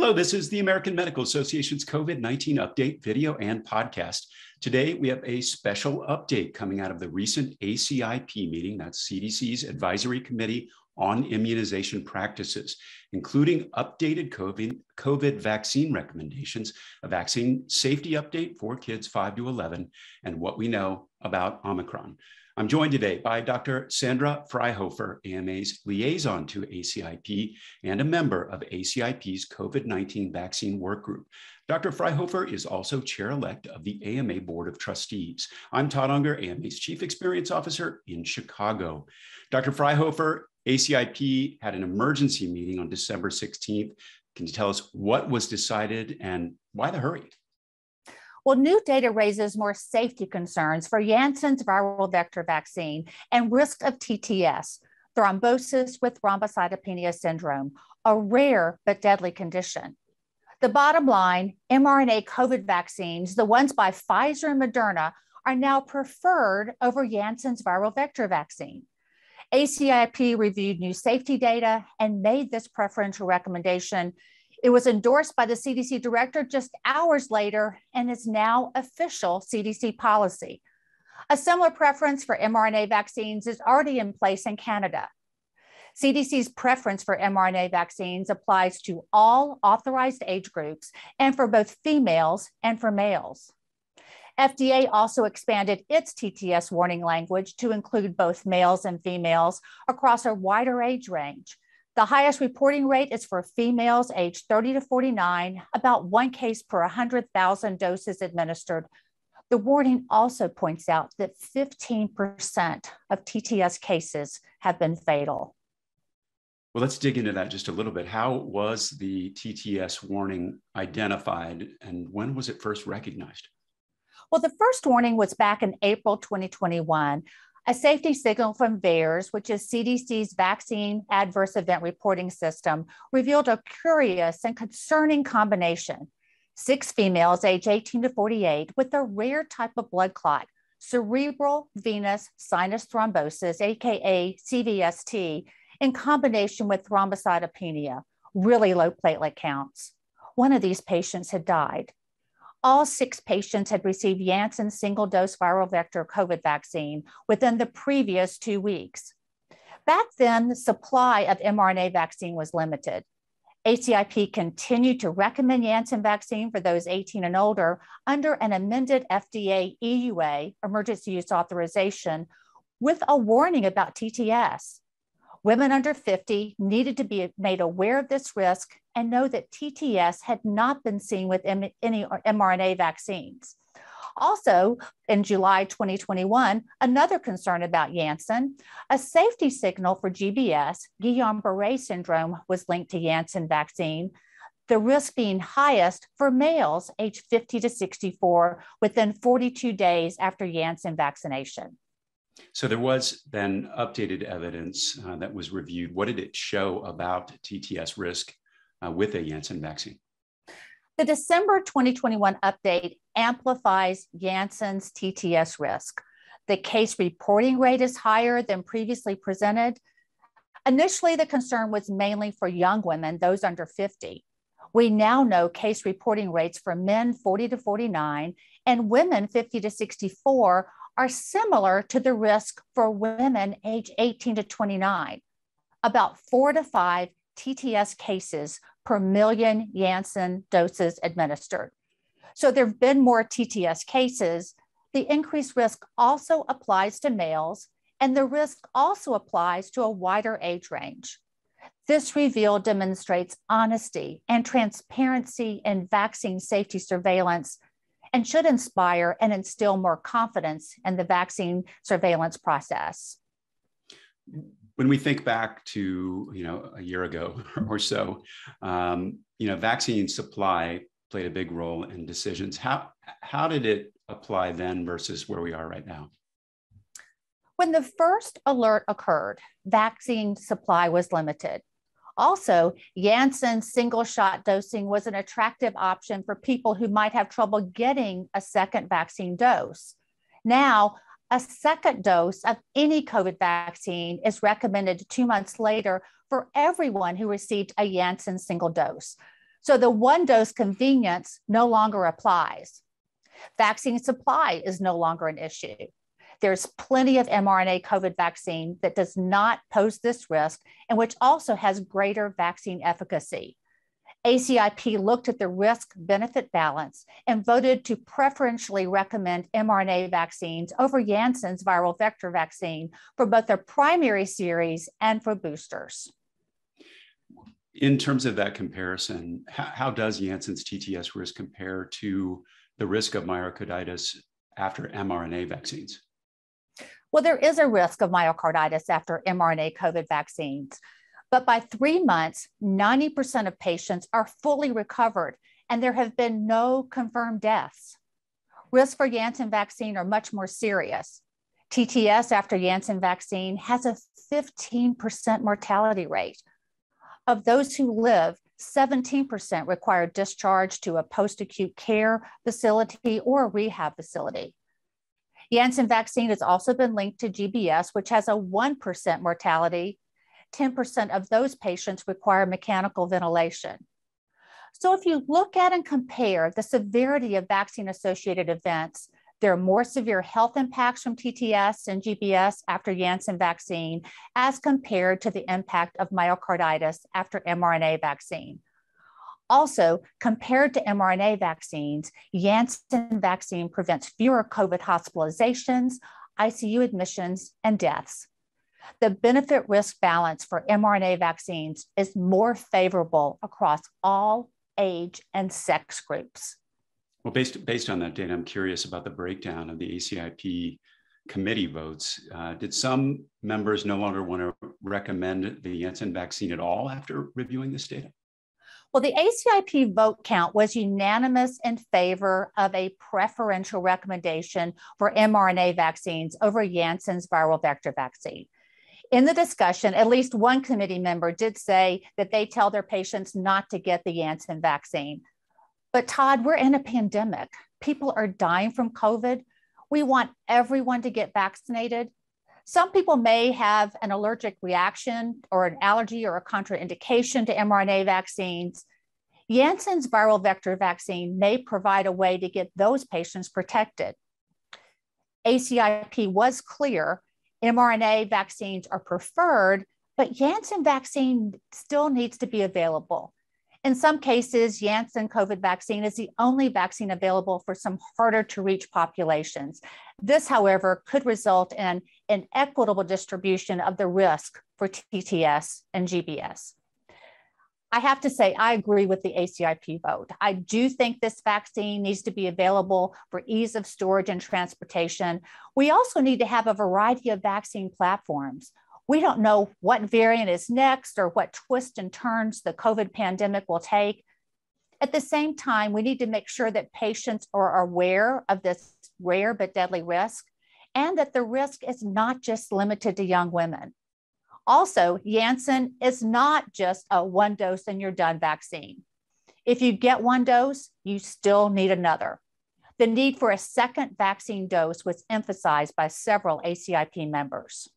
Hello, this is the American Medical Association's COVID-19 update video and podcast. Today, we have a special update coming out of the recent ACIP meeting, that's CDC's Advisory Committee on Immunization Practices, including updated COVID vaccine recommendations, a vaccine safety update for kids 5 to 11, and what we know about Omicron. I'm joined today by Dr. Sandra Fryhofer, AMA's liaison to ACIP and a member of ACIP's COVID-19 vaccine work group. Dr. Fryhofer is also chair-elect of the AMA Board of Trustees. I'm Todd Unger, AMA's Chief Experience Officer in Chicago. Dr. Fryhofer, ACIP had an emergency meeting on December 16th. Can you tell us what was decided and why the hurry? Well, new data raises more safety concerns for Janssen's viral vector vaccine and risk of TTS, thrombosis with thrombocytopenia syndrome, a rare but deadly condition. The bottom line, mRNA COVID vaccines, the ones by Pfizer and Moderna, are now preferred over Janssen's viral vector vaccine. ACIP reviewed new safety data and made this preferential recommendation. It was endorsed by the CDC director just hours later and is now official CDC policy. A similar preference for mRNA vaccines is already in place in Canada. CDC's preference for mRNA vaccines applies to all authorized age groups and for both females and for males. FDA also expanded its TTS warning language to include both males and females across a wider age range. The highest reporting rate is for females aged 30 to 49, about 1 case per 100,000 doses administered. The warning also points out that 15% of TTS cases have been fatal. Well, let's dig into that just a little bit. How was the TTS warning identified and when was it first recognized? Well, the first warning was back in April 2021. A safety signal from VAERS, which is CDC's Vaccine Adverse Event Reporting System, revealed a curious and concerning combination. 6 females aged 18 to 48 with a rare type of blood clot, cerebral venous sinus thrombosis, aka CVST, in combination with thrombocytopenia, really low platelet counts. One of these patients had died. All 6 patients had received Janssen's single-dose viral vector COVID vaccine within the previous 2 weeks. Back then, the supply of mRNA vaccine was limited. ACIP continued to recommend Janssen vaccine for those 18 and older under an amended FDA EUA, emergency use authorization, with a warning about TTS. Women under 50 needed to be made aware of this risk and know that TTS had not been seen with any mRNA vaccines. Also, in July 2021, another concern about Janssen, a safety signal for GBS, Guillain-Barré syndrome, was linked to Janssen vaccine, the risk being highest for males aged 50 to 64 within 42 days after Janssen vaccination. So there was then updated evidence that was reviewed. What did it show about TTS risk with a Janssen vaccine? The December 2021 update amplifies Janssen's TTS risk. The case reporting rate is higher than previously presented. Initially, the concern was mainly for young women, those under 50. We now know case reporting rates for men 40 to 49 and women 50 to 64 are similar to the risk for women age 18 to 29, about 4 to 5 TTS cases per million Janssen doses administered. So there have been more TTS cases. The increased risk also applies to males, and the risk also applies to a wider age range. This reveal demonstrates honesty and transparency in vaccine safety surveillance and should inspire and instill more confidence in the vaccine surveillance process. When we think back to a year ago or so, vaccine supply played a big role in decisions. How did it apply then versus where we are right now? When the first alert occurred, vaccine supply was limited. Also, Janssen's single-shot dosing was an attractive option for people who might have trouble getting a second vaccine dose. Now, a second dose of any COVID vaccine is recommended 2 months later for everyone who received a Janssen single dose. So the one dose convenience no longer applies. Vaccine supply is no longer an issue. There's plenty of mRNA COVID vaccine that does not pose this risk and which also has greater vaccine efficacy. ACIP looked at the risk-benefit balance and voted to preferentially recommend mRNA vaccines over Janssen's viral vector vaccine for both their primary series and for boosters. In terms of that comparison, how does Janssen's TTS risk compare to the risk of myocarditis after mRNA vaccines? Well, there is a risk of myocarditis after mRNA COVID vaccines. But by 3 months, 90% of patients are fully recovered, and there have been no confirmed deaths. Risks for Janssen vaccine are much more serious. TTS after Janssen vaccine has a 15% mortality rate. Of those who live, 17% require discharge to a post-acute care facility or a rehab facility. Janssen vaccine has also been linked to GBS, which has a 1% mortality. 10% of those patients require mechanical ventilation. So if you look at and compare the severity of vaccine-associated events, there are more severe health impacts from TTS and GBS after Janssen vaccine as compared to the impact of myocarditis after mRNA vaccine. Also, compared to mRNA vaccines, Janssen vaccine prevents fewer COVID hospitalizations, ICU admissions, and deaths. The benefit-risk balance for mRNA vaccines is more favorable across all age and sex groups. Well, based on that data, I'm curious about the breakdown of the ACIP committee votes. Did some members no longer want to recommend the Janssen vaccine at all after reviewing this data? Well, the ACIP vote count was unanimous in favor of a preferential recommendation for mRNA vaccines over Janssen's viral vector vaccine. In the discussion, at least one committee member did say that they tell their patients not to get the Janssen vaccine. But Todd, we're in a pandemic. People are dying from COVID. We want everyone to get vaccinated. Some people may have an allergic reaction or an allergy or a contraindication to mRNA vaccines. Janssen's viral vector vaccine may provide a way to get those patients protected. ACIP was clear mRNA vaccines are preferred, but Janssen vaccine still needs to be available. In some cases, Janssen COVID vaccine is the only vaccine available for some harder to reach populations. This, however, could result in an equitable distribution of the risk for TTS and GBS. I have to say, I agree with the ACIP vote. I do think this vaccine needs to be available for ease of storage and transportation. We also need to have a variety of vaccine platforms. We don't know what variant is next or what twists and turns the COVID pandemic will take. At the same time, we need to make sure that patients are aware of this rare but deadly risk and that the risk is not just limited to young women. Also, Janssen is not just a one dose and you're done vaccine. If you get one dose, you still need another. The need for a second vaccine dose was emphasized by several ACIP members.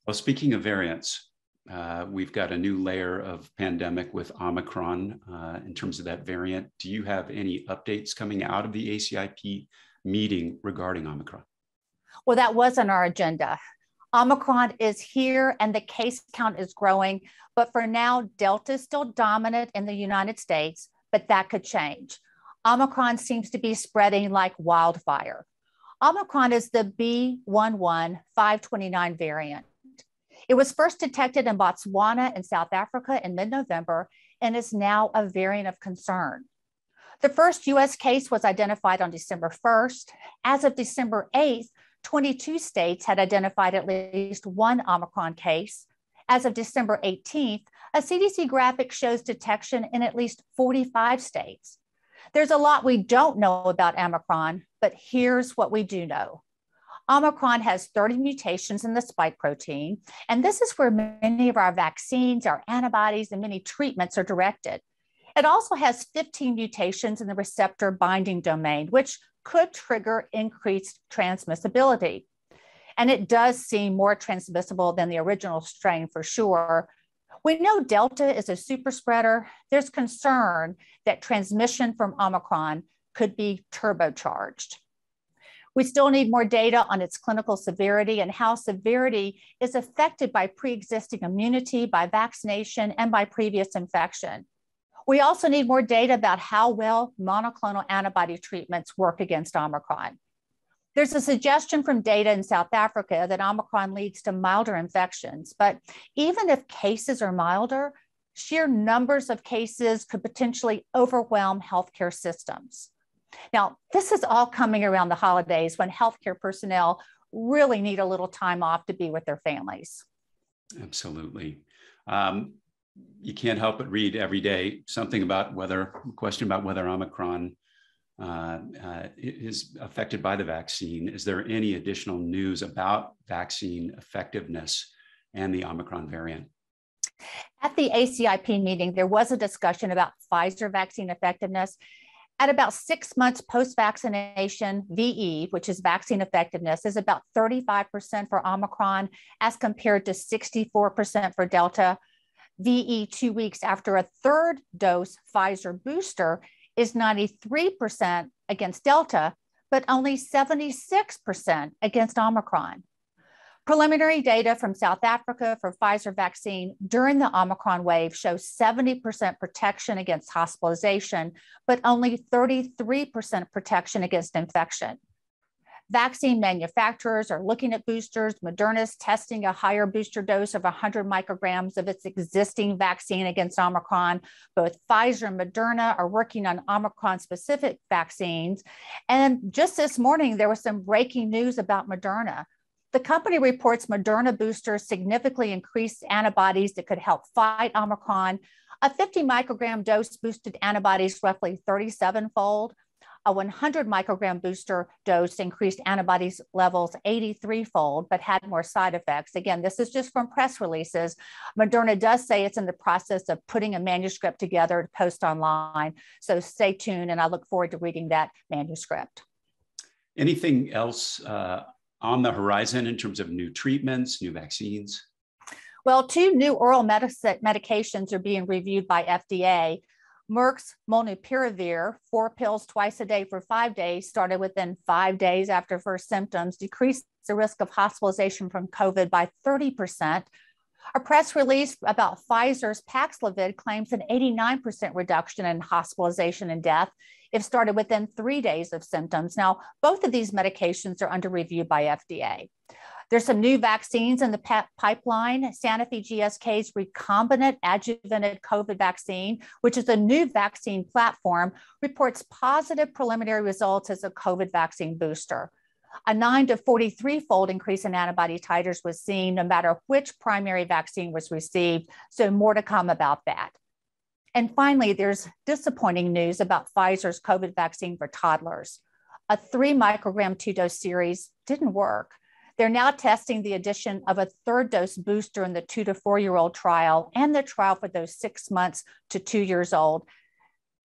Well, speaking of variants, we've got a new layer of pandemic with Omicron in terms of that variant. Do you have any updates coming out of the ACIP meeting regarding Omicron? Well, that was on our agenda. Omicron is here and the case count is growing, but for now, Delta is still dominant in the United States, but that could change. Omicron seems to be spreading like wildfire. Omicron is the B.1.1.529 variant. It was first detected in Botswana and South Africa in mid-November and is now a variant of concern. The first US case was identified on December 1st. As of December 8th, 22 states had identified at least one Omicron case. As of December 18th, a CDC graphic shows detection in at least 45 states. There's a lot we don't know about Omicron, but here's what we do know. Omicron has 30 mutations in the spike protein, and this is where many of our vaccines, our antibodies, and many treatments are directed. It also has 15 mutations in the receptor binding domain, which could trigger increased transmissibility. And it does seem more transmissible than the original strain for sure. We know Delta is a super spreader. There's concern that transmission from Omicron could be turbocharged. We still need more data on its clinical severity and how severity is affected by pre-existing immunity, by vaccination, and by previous infection. We also need more data about how well monoclonal antibody treatments work against Omicron. There's a suggestion from data in South Africa that Omicron leads to milder infections, but even if cases are milder, sheer numbers of cases could potentially overwhelm healthcare systems. Now, this is all coming around the holidays when healthcare personnel really need a little time off to be with their families. Absolutely. You can't help but read every day something about question about whether Omicron is affected by the vaccine. Is there any additional news about vaccine effectiveness and the Omicron variant? At the ACIP meeting, there was a discussion about Pfizer vaccine effectiveness. At about 6 months post-vaccination, VE, which is vaccine effectiveness, is about 35% for Omicron as compared to 64% for Delta. VE 2 weeks after a third dose Pfizer booster is 93% against Delta, but only 76% against Omicron. Preliminary data from South Africa for Pfizer vaccine during the Omicron wave shows 70% protection against hospitalization, but only 33% protection against infection. Vaccine manufacturers are looking at boosters. Moderna's testing a higher booster dose of 100 micrograms of its existing vaccine against Omicron. Both Pfizer and Moderna are working on Omicron-specific vaccines. And just this morning, there was some breaking news about Moderna. The company reports Moderna boosters significantly increased antibodies that could help fight Omicron. A 50 microgram dose boosted antibodies roughly 37-fold. A 100 microgram booster dose increased antibodies levels 83-fold, but had more side effects. Again, this is just from press releases. Moderna does say it's in the process of putting a manuscript together to post online. So stay tuned, and I look forward to reading that manuscript. Anything else on the horizon in terms of new treatments, new vaccines? Well, 2 new oral medications are being reviewed by FDA. Merck's molnupiravir, 4 pills twice a day for 5 days, started within 5 days after first symptoms, decreased the risk of hospitalization from COVID by 30%. A press release about Pfizer's Paxlovid claims an 89% reduction in hospitalization and death if started within 3 days of symptoms. Now, both of these medications are under review by FDA. There's some new vaccines in the pipeline. Sanofi GSK's recombinant adjuvanted COVID vaccine, which is a new vaccine platform, reports positive preliminary results as a COVID vaccine booster. A 9 to 43-fold increase in antibody titers was seen no matter which primary vaccine was received, so more to come about that. And finally, there's disappointing news about Pfizer's COVID vaccine for toddlers. A 3 microgram 2-dose series didn't work. They're now testing the addition of a 3rd dose booster in the 2 to 4-year-old trial and the trial for those 6 months to 2 years old.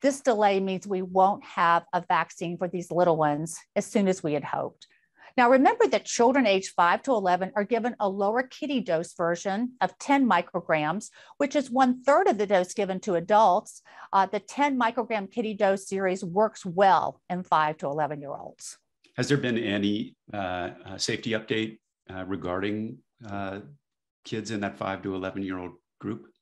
This delay means we won't have a vaccine for these little ones as soon as we had hoped. Now, remember that children aged 5 to 11 are given a lower kiddie dose version of 10 micrograms, which is 1/3 of the dose given to adults. The 10 microgram kiddie dose series works well in 5 to 11-year-olds. Has there been any safety update regarding kids in that 5 to 11-year-old group?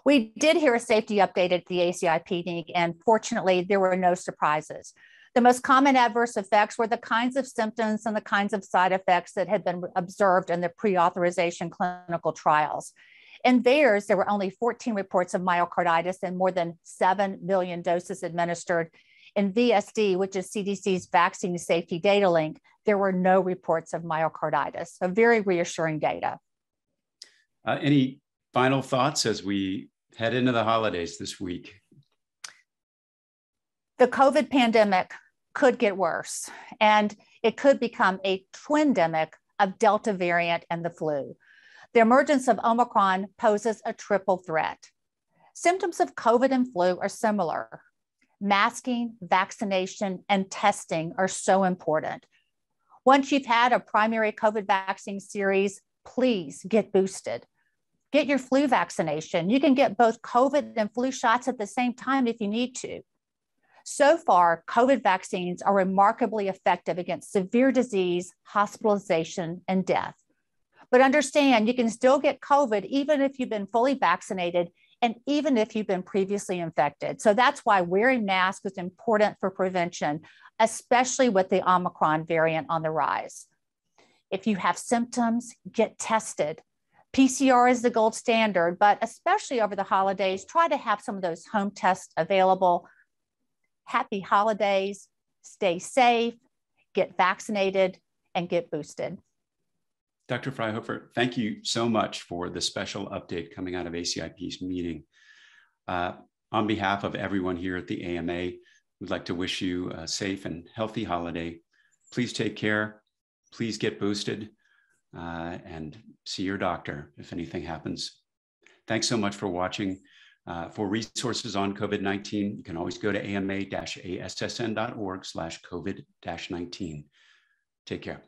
We did hear a safety update at the ACIP meeting, and fortunately, there were no surprises. The most common adverse effects were the kinds of symptoms and the kinds of side effects that had been observed in the pre-authorization clinical trials. In VAERS, there were only 14 reports of myocarditis and more than 7 million doses administered. In VSD, which is CDC's vaccine safety data link, there were no reports of myocarditis. So very reassuring data. Any final thoughts as we head into the holidays this week? The COVID pandemic could get worse, and it could become a twindemic of Delta variant and the flu. The emergence of Omicron poses a triple threat. Symptoms of COVID and flu are similar. Masking, vaccination, and testing are so important. Once you've had a primary COVID vaccine series, please get boosted. Get your flu vaccination. You can get both COVID and flu shots at the same time if you need to. So far, COVID vaccines are remarkably effective against severe disease, hospitalization, and death. But understand, you can still get COVID even if you've been fully vaccinated and even if you've been previously infected. So that's why wearing masks is important for prevention, especially with the Omicron variant on the rise. If you have symptoms, get tested. PCR is the gold standard, but especially over the holidays, try to have some of those home tests available. Happy holidays, stay safe, get vaccinated, and get boosted. Dr. Fryhofer, thank you so much for the special update coming out of ACIP's meeting. On behalf of everyone here at the AMA, we'd like to wish you a safe and healthy holiday. Please take care, please get boosted, and see your doctor if anything happens. Thanks so much for watching. For resources on COVID-19, you can always go to ama-assn.org/COVID-19. Take care.